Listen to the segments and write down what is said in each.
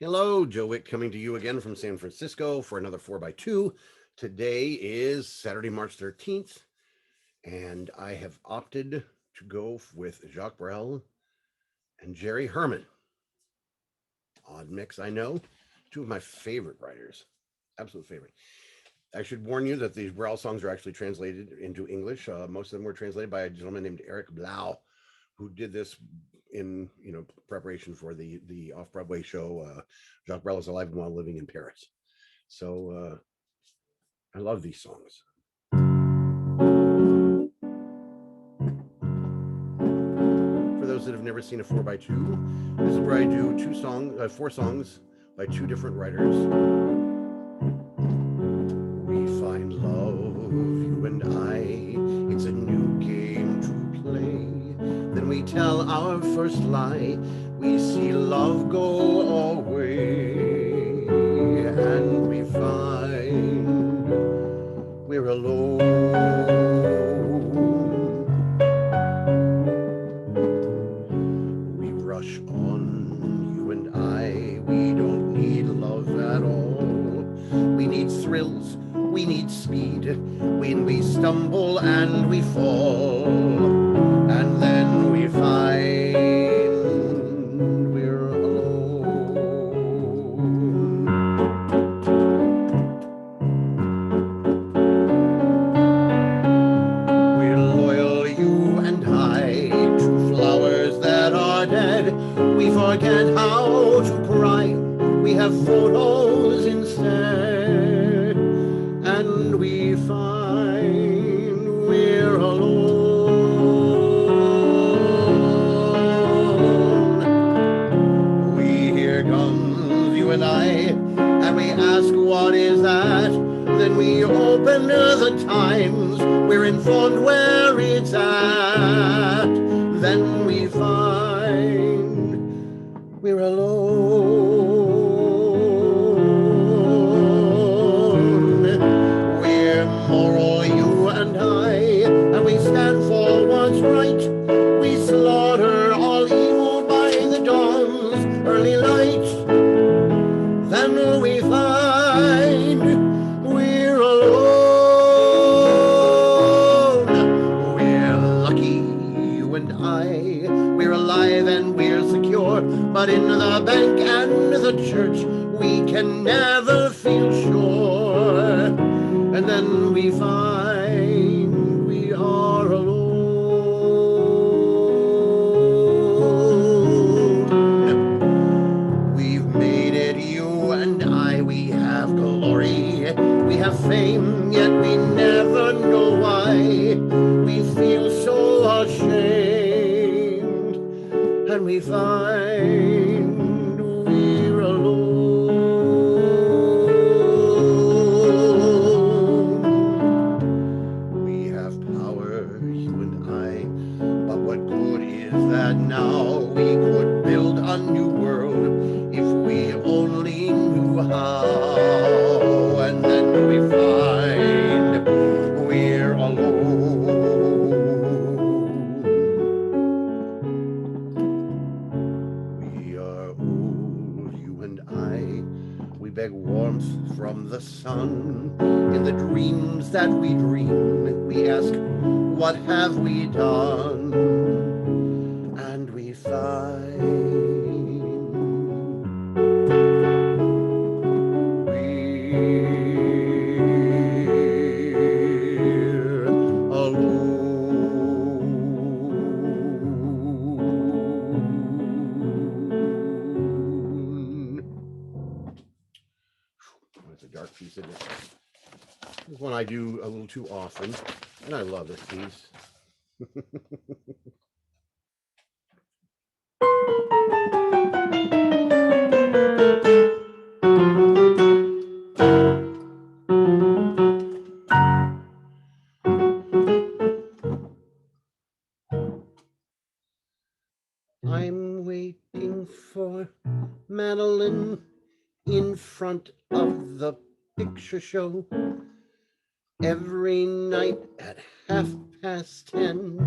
Hello, Joe Wick coming to you again from San Francisco for another 4x2. Today is Saturday, March 13th, and I have opted to go with Jacques Brel and Jerry Herman. Odd mix, I know. Two of my favorite writers. Absolute favorite. I should warn you that these Brel songs are actually translated into English. Most of them were translated by a gentleman named Eric Blau, who did this in preparation for the off Broadway show. Jacques Brel is alive and while living in Paris. So I love these songs. For those that have never seen a 4x2, this is where I do four songs by two different writers. We find love, you and I. It's a new game to play. Then we tell our first lie. We see love go away, and we find we're alone. We rush on, you and I. We don't need love at all. We need thrills, we need speed. When we stumble and we fall, and then we find we're alone. We're loyal, you and I, to flowers that are dead. We forget how to cry. We have photos instead, and we find we're alone. We hear guns, you and I, and we ask, what is that? Then we open the Times, we're informed where it's at. Then we find we're alone. We're moral, you and I, and we stand for what's right. We slaughter all evil by the dawn's early light. Then we find we're alone. We're lucky, you and I. We're alive and we're secure. But in the bank and the church, we can never feel sure. And then we find we are alone. We've made it, you and I. We have glory, we have fame, yet we never know why. We feel so ashamed, and we find we're alone. We have power, you and I, but what good is that now? We could build a new world if we only knew how. And then we find we're alone. We are old, you and I. We beg warmth from the sun. In the dreams that we dream, we ask, what have we done? And we find we're alone. It's a dark piece, isn't it? This is one I do a little too often, and I love this piece. I'm waiting for Madeleine in front of the picture show every night at 10:30.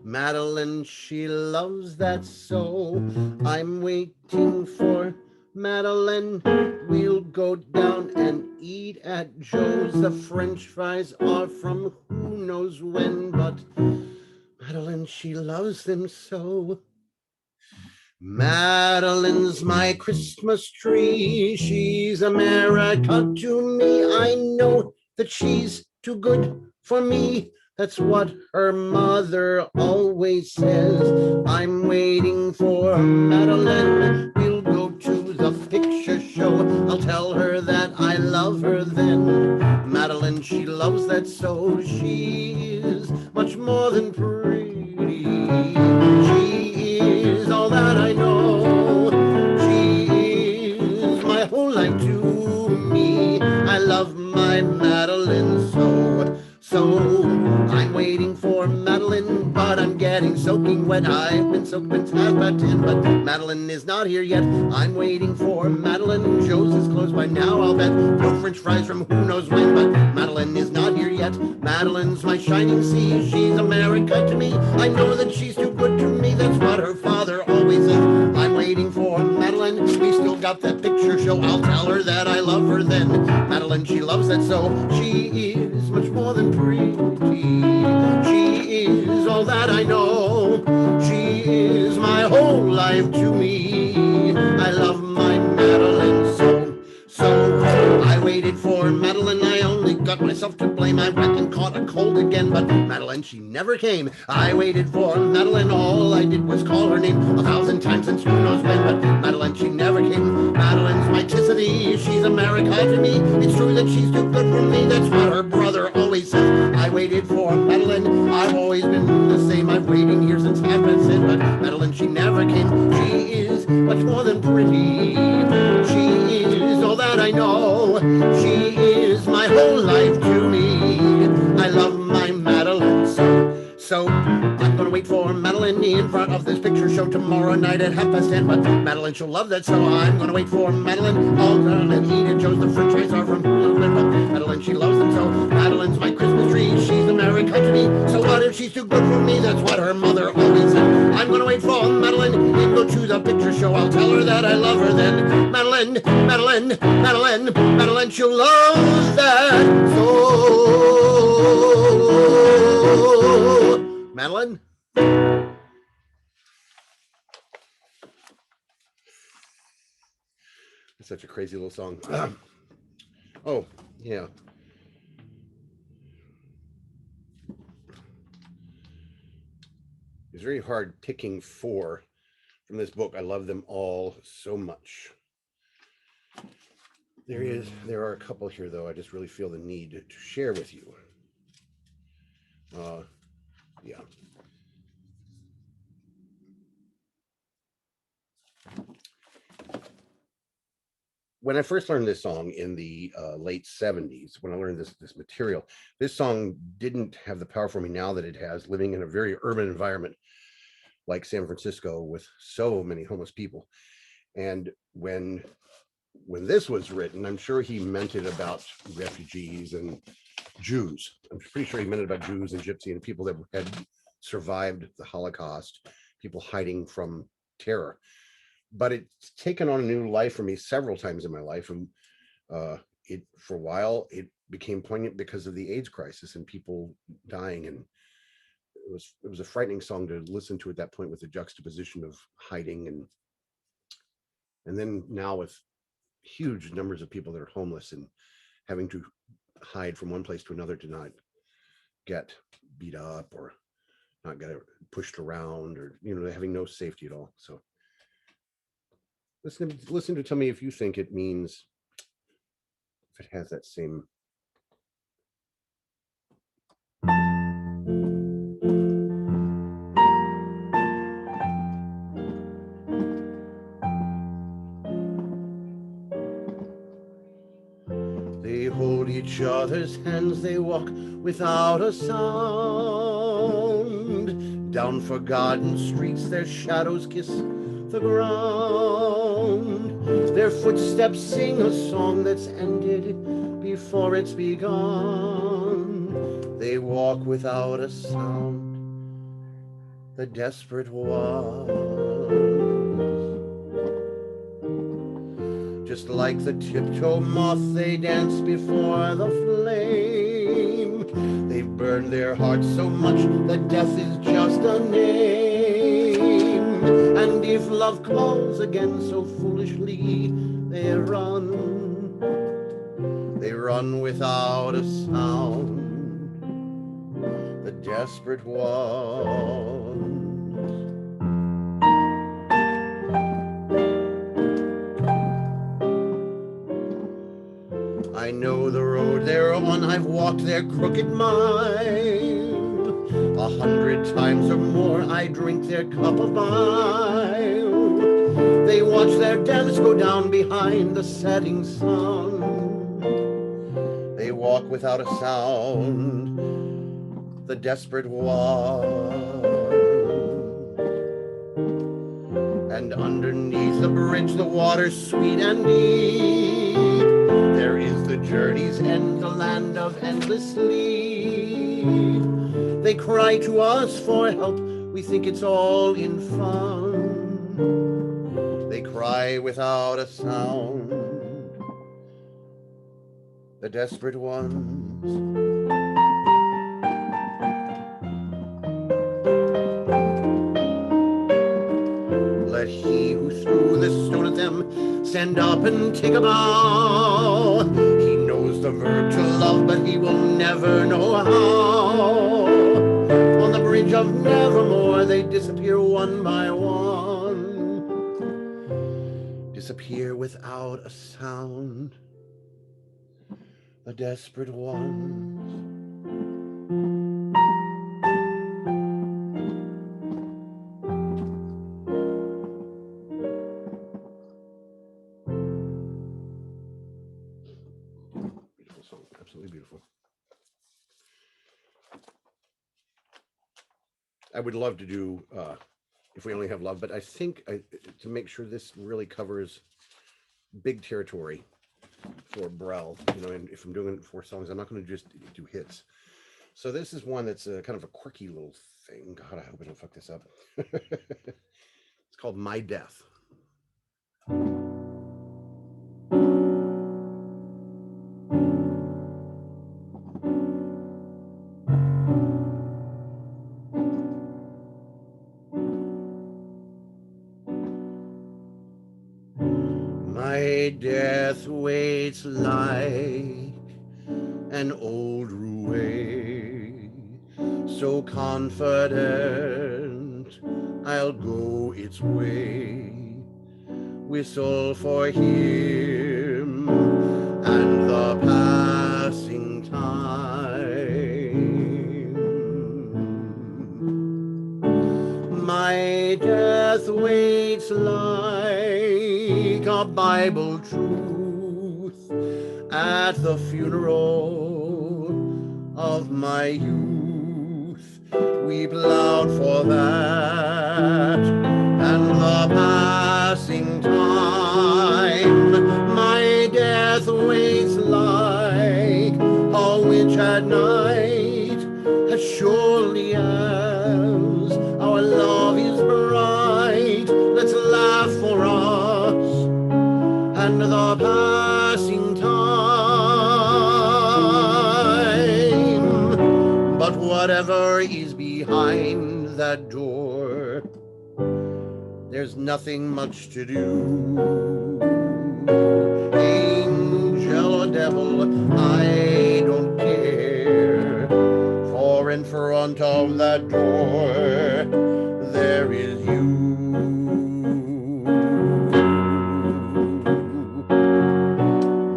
Madeleine, she loves that so. I'm waiting for Madeleine, we'll go down and eat at Joe's. The French fries are from who knows when, but Madeleine, she loves them so. Madeleine's my Christmas tree. She's America to me. I know that she's too good for me. That's what her mother always says. I'm waiting for Madeleine. We'll go to the picture show. I'll tell her that I love her then. Madeleine, she loves that so. She is much more than pretty. She is all that I know. She is my whole life to me. I love my Madeleine so. So I'm waiting for Madeleine, but I'm getting soaking wet. I've been soaked since 10:30, but Madeleine is not here yet. I'm waiting for Madeleine. Joe's is closed by now, I'll bet. No French fries from who knows when, but Madeleine is not here yet. Madeleine's my shining sea. She's America to me. I know that she's too good to me. That's what her father always says. I'm waiting for Madeleine. We still got that picture show. I'll tell her that I love her then. Madeleine, she loves that so. She is much more than pretty. She is all that I know. She is my whole life to me. I love my Madeleine so. So I waited for Madeleine. I only got myself to blame. I went and caught a cold again, but Madeleine, she never came. I waited for Madeleine. All I did was call her name 1,000 times since who knows when, but Madeleine, she never came. Madeleine's my tissity. She's America to me. It's true that she's too good for me. That's what her brother always says. I waited for Madeleine. I've always been the same. I've waited here since 10:30, but Madeleine, she never came. She is much more than pretty. She is all that I know. She is my whole life to me. I love my Madeleine so. So I'm gonna wait for Madeleine in front of this picture show tomorrow night at 10:30, but Madeleine, she'll love that so. I'm gonna wait for Madeleine. All done and eat at Joe's. The French fries are from Brel, but Madeleine, she loves them so. Madeleine's my Christmas tree. She's America to me. So what if she's too good for me? That's what her mother always said. I'm gonna wait for Madeleine and go to the picture show. I'll tell her that I love her then. Madeleine, Madeleine, Madeleine, Madeleine, she'll love that so. Madeleine? It's such a crazy little song. Oh, yeah. It's very hard picking 4 from this book. I love them all so much. There are a couple here, though, I just really feel the need to share with you. Yeah. When I first learned this song in the late 70s, when I learned this material, this song didn't have the power for me now that it has, living in a very urban environment like San Francisco with so many homeless people. And when this was written, I'm sure he meant it about refugees and Jews. I'm pretty sure he meant it about Jews and Gypsy and people that had survived the Holocaust, people hiding from terror. But it's taken on a new life for me several times in my life. And it, for a while, it became poignant because of the AIDS crisis and people dying. And it was a frightening song to listen to at that point, with the juxtaposition of hiding and then now with huge numbers of people that are homeless and having to hide from one place to another to not get beat up or not get pushed around, or having no safety at all. So listen to tell me if you think it means, if it has that same. They hold each other's hands, they walk without a sound. Down forgotten streets, their shadows kiss the ground. Their footsteps sing a song that's ended before it's begun. They walk without a sound, the desperate ones. Just like the tiptoe moth, they dance before the flame. They've burned their hearts so much that death is just a name. And if love calls again so foolishly, they run without a sound. The desperate ones. I know the road they're on, I've walked their crooked mile. 100 times or more I drink their cup of bile. They watch their dance go down behind the setting sun. They walk without a sound, the desperate one. And underneath the bridge the water's sweet and deep. There is the journey's end, the land of endless sleep. They cry to us for help, we think it's all in fun. They cry without a sound, the desperate ones. Let he who threw the stone at them stand up and take a bow. He knows the verb to love, but he will never know how. On the bridge of nevermore they disappear one by one. Disappear without a sound, the desperate ones. Absolutely beautiful. I would love to do If We Only Have Love, but I think to make sure this really covers big territory for Brel, and if I'm doing it 4 songs, I'm not going to just do hits. So this is one that's kind of a quirky little thing. God, I hope I don't fuck this up. It's called My Death. My death waits like an old roué, so confident I'll go its way. Whistle for him and the passing time. My death waits like a Bible truth at the funeral of my youth. Weep loud for that and the passing time. My death waits like a witch at night, as surely as our love is bright. Let's laugh for us and the passing time. But whatever is behind that door, there's nothing much to do. Angel or devil, I don't care, for in front of that door there is you.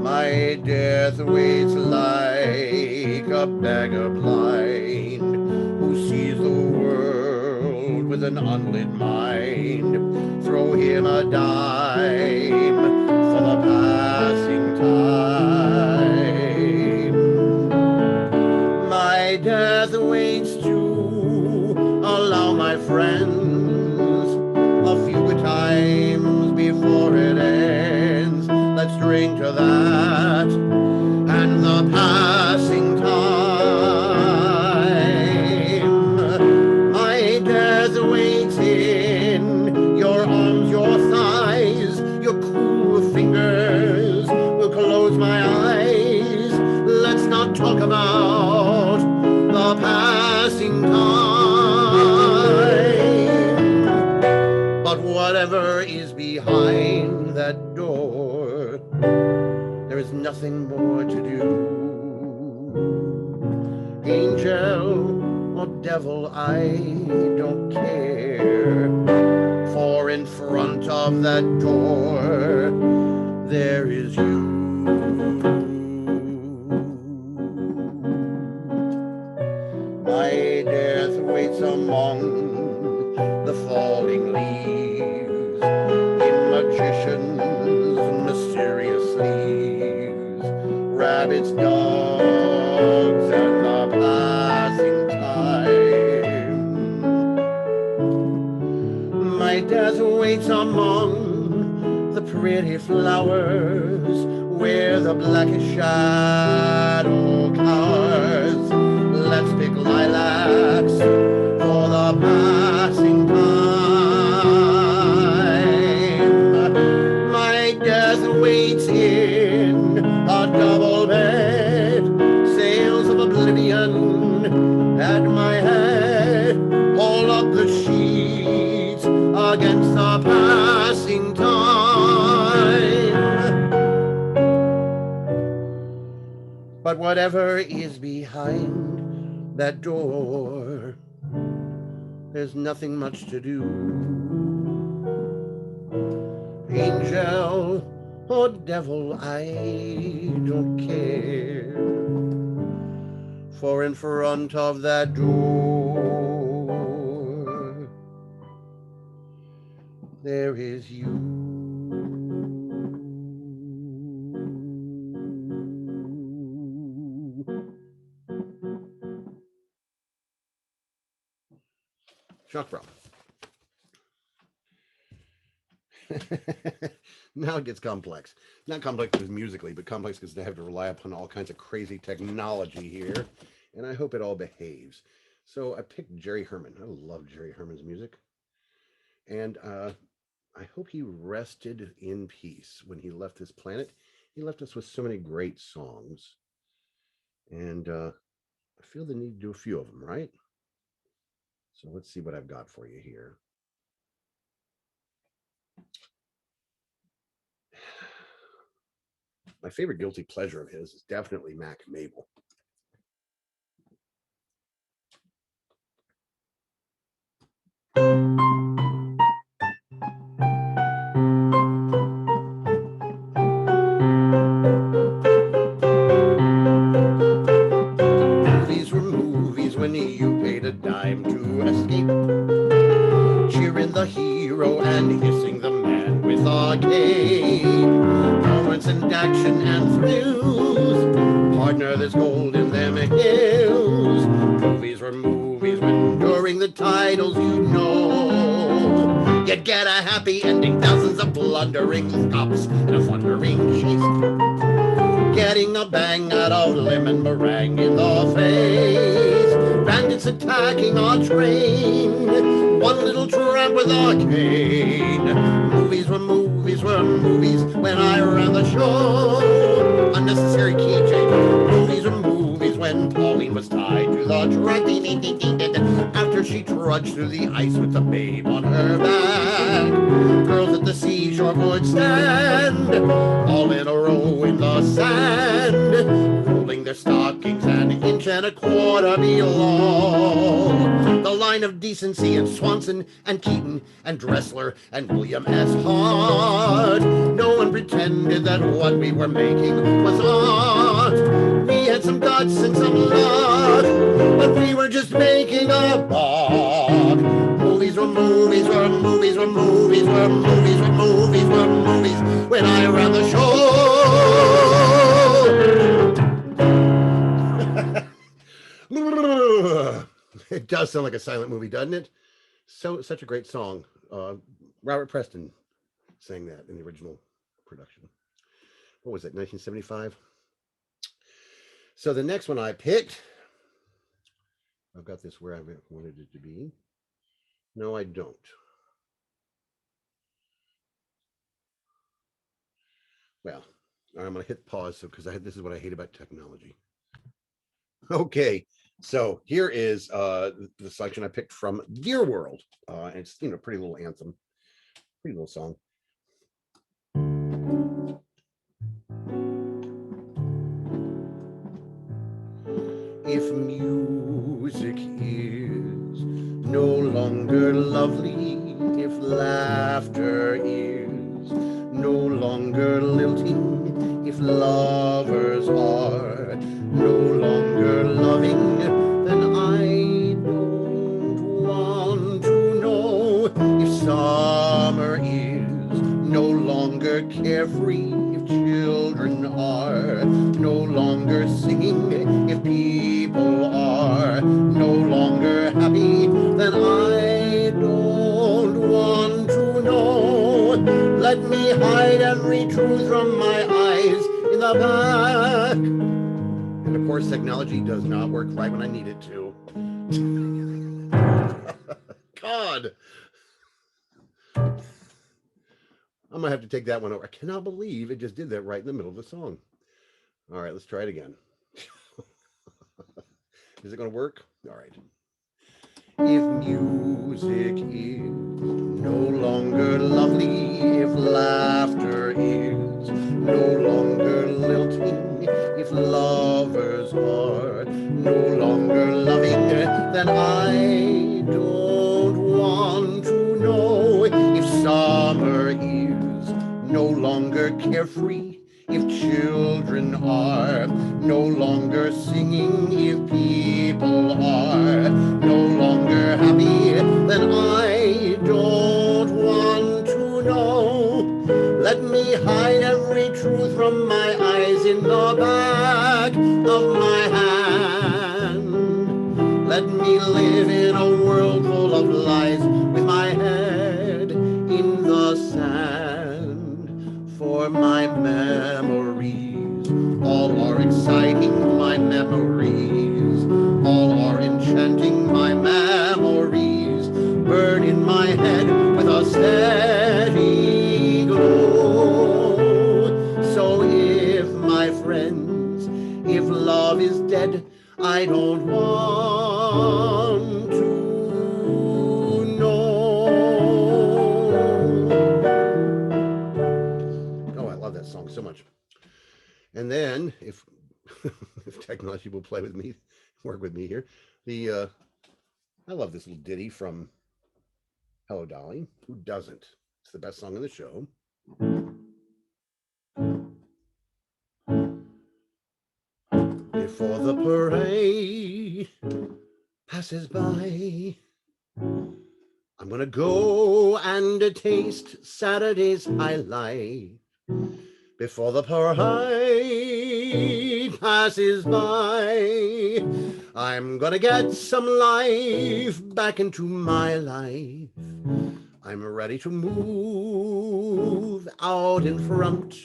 My death waits like a beggar blind who sees the world with an unlit mind. Throw him a dime for the passing time. My death waits to allow my friends a few good times before it ends. Let's drink to that and the passing time. My death waits in your arms, your thighs, your cool fingers. behind that door. There is nothing more to do. Angel or devil, I don't care. For in front of that door, there is you. My death waits among the falling leaves, in magicians' mysterious sleeves, rabbits, dogs, and the passing time. My death waits among the pretty flowers, where the blackest shadow cowers. Let's pick lilacs for the passing time. My death waits in a double bed, sails of oblivion at my head. Hold up the sheets against the passing time. But whatever is behind that door, there's nothing much to do. Angel or devil, I don't care. For in front of that door, there is you. Jacquel. Now it gets complex. Not complex because musically, but complex because they have to rely upon all kinds of crazy technology here. And I hope it all behaves. So I picked Jerry Herman. I love Jerry Herman's music. And I hope he rested in peace when he left this planet. He left us with so many great songs. And I feel the need to do a few of them, right? So let's see what I've got for you here. My favorite guilty pleasure of his is definitely Mac Mabel. Movies were movies when you paid a dime to escape, cheering the hero and hissing the man with a cape. Moments and action and thrills, partner, there's gold in them hills. Movies were movies when during the titles you know you'd get a happy ending, thousands of blundering cops in a thundering chase, getting a bang out of lemon meringue in the face. Bandits attacking our train, one little tramp with a cane. Movies were movies were movies when I ran the show. Unnecessary key change. Movies were movies when Pauline was tied to the track. After she trudged through the ice with the babe on her back. Girls at the seashore would stand, all in a row in the sand, rolling their stockings an inch and a quarter below the line of decency. And Swanson and Keaton and Dressler and William S. Hart, no one pretended that what we were making was art. We had some guts and some luck, but we were just making a buck. Movies were movies were movies were movies were movies were movies were movies when I ran the show. It does sound like a silent movie, doesn't it? Such a great song. Robert Preston sang that in the original production. What was it, 1975? So the next one I picked, I've got this where I wanted it to be. No, I don't. Well, I'm going to hit pause because this is what I hate about technology. Okay, so here is the selection I picked from Dear World. And it's, pretty little anthem, pretty little song. lilting if lovers are no longer loving? Then I don't want to know if summer is no longer carefree, if children are no longer singing, if people are no longer happy. Then I don't want to know. Let me hide every truth from my eyes in the back. And of course, technology does not work right when I need it to. God. I'm gonna have to take that one over. I cannot believe it just did that right in the middle of the song. All right, let's try it again. Is it gonna work? All right. If music is no longer lovely, if laughter is no longer lilting, if lovers are no longer loving, then I don't want to know if summer is no longer carefree, if children are no longer singing, if people are no longer happy, then I don't want to know. Let me hide every truth from my eyes in the back of my hand. Let me live in a world full of lies with my head in the sand. For my memories all are exciting, my memories all are enchanting, my memories burn in my head with a steady glow. So if, my friends, if love is dead, I don't want to know. Oh, I love that song so much. And then if if technology will play with me, work with me here, the I love this little ditty from Hello Dolly. Who doesn't? It's the best song in the show. Before the parade passes by, I'm gonna go and taste Saturday's highlight. Before the parade passes by, I'm gonna get some life back into my life. I'm ready to move out in front.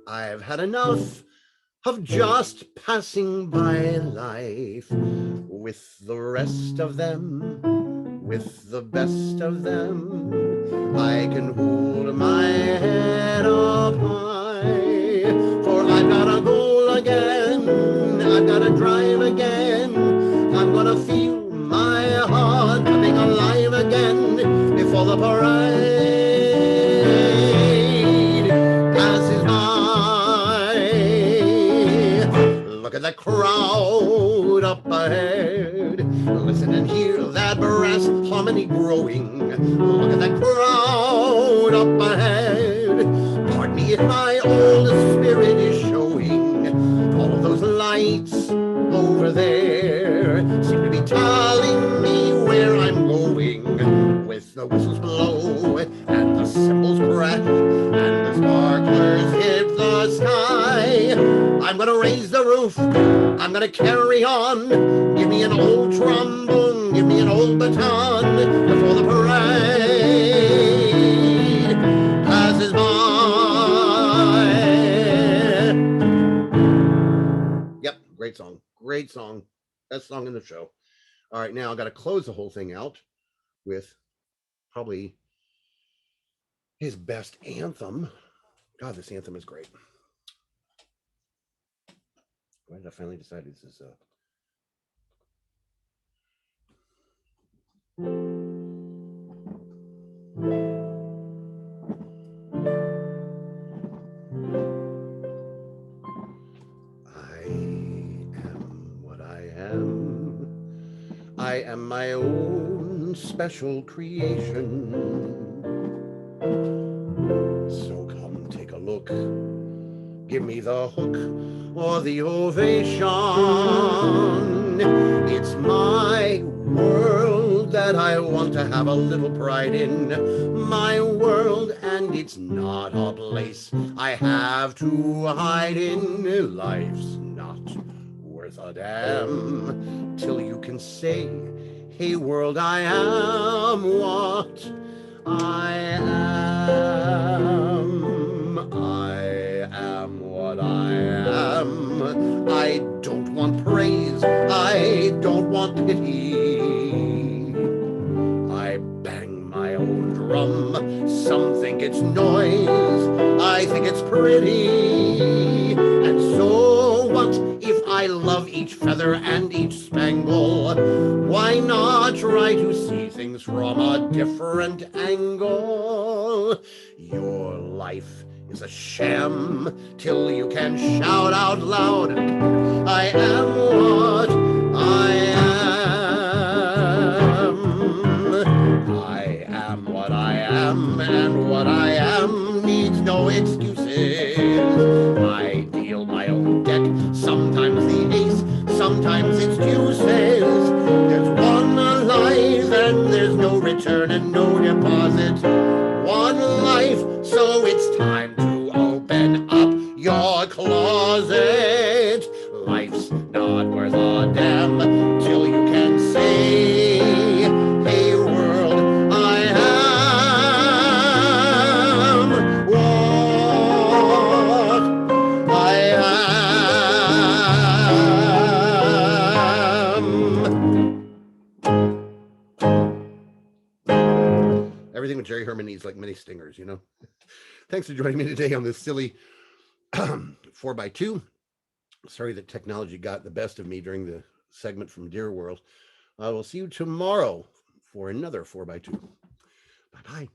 I've had enough of just passing by life with the rest of them, with the best of them. I can hold my head up high, for I've got a goal again, I've got to drive again. I'm gonna feel my heart coming alive again before the parade passes by. Look at the crowd up ahead. Listen and hear that brass harmony growing. Look at that crowd up ahead. Pardon me if my old spirit is showing. All of those lights over there seem to be telling me where I'm going. With the whistles blow and the cymbals crash and the sparklers hit the sky, I'm gonna raise the roof, I'm gonna carry on. Give me an old trombone, give me an old baton before the parade passes by. Yep, great song, great song. Best song in the show. All right, now I gotta close the whole thing out with probably his best anthem. God, this anthem is great. Why did I finally decide this is I am what I am. I am my own special creation. So come take a look hook. Give me the hook or the ovation. It's my world that I want to have a little pride in. My world, and it's not a place I have to hide in. Life's not worth a damn till you can say, hey world, I am what I am. I am what I am. I don't want praise. I don't want pity. I bang my own drum. Some think it's noise. I think it's pretty. And so what if I love each feather and each spangle? Why not try to see things from a different angle? Your life is a sham till you can shout out loud, I am what I am. I am what I am, and what I am needs no excuses. I deal my own deck, sometimes the ace, sometimes it's deuces. There's one life and there's no return and no deposit. One life, so it's time to open up your closet. Life's not worth a damn till you can say, hey world, I am what I am. Everything with Jerry Herman needs like many stingers, you know. Thanks for joining me today on this silly 4x2. Sorry that technology got the best of me during the segment from Deer World. I will see you tomorrow for another 4x2. Bye-bye.